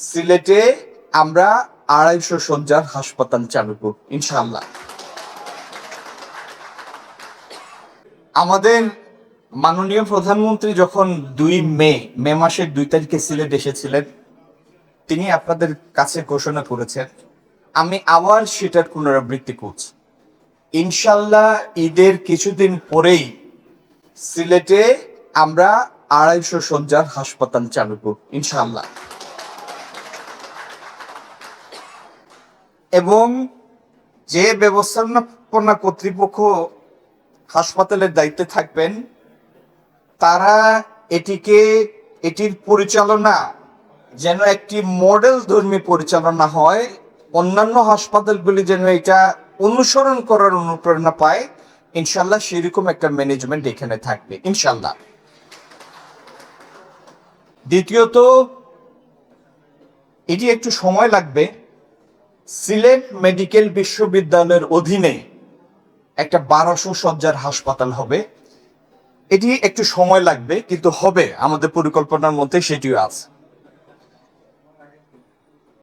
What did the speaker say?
সিলেটে আমরা 250 শয্যার হাসপাতাল চালু করব ইনশাআল্লাহ। আমাদের মাননীয় প্রধানমন্ত্রী যখন 2 মে মাসের 2 তারিখে সিলেট এসেছিলেন, তিনি আপনাদের কাছে ঘোষণা করেছেন, আমি আবার সেটার পুনরাবৃত্তি করছি। ইনশাল্লাহ ঈদের কিছুদিন পরেই সিলেটে আমরা 250 শয্যার হাসপাতাল চালু করব ইনশাআল্লাহ। এবং যে ব্যবস্থাপনা কর্তৃপক্ষ হাসপাতালের দায়িত্বে থাকবেন, তারা এটির পরিচালনা যেন একটি মডেল ধর্মী পরিচালনা হয়, অন্যান্য হাসপাতালগুলি যেন এটা অনুসরণ করার অনুপ্রেরণা পায়, ইনশাল্লাহ সেরকম একটা ম্যানেজমেন্ট এখানে থাকবে ইনশাল্লাহ। দ্বিতীয়ত, এটি একটু সময় লাগবে। সিলেট মেডিকেল বিশ্ববিদ্যালয়ের অধীনে একটা 1200 শয্যার হাসপাতাল হবে। এটি একটু সময় লাগবে, কিন্তু হবে, আমাদের পরিকল্পনার মধ্যে সেটিও আছে।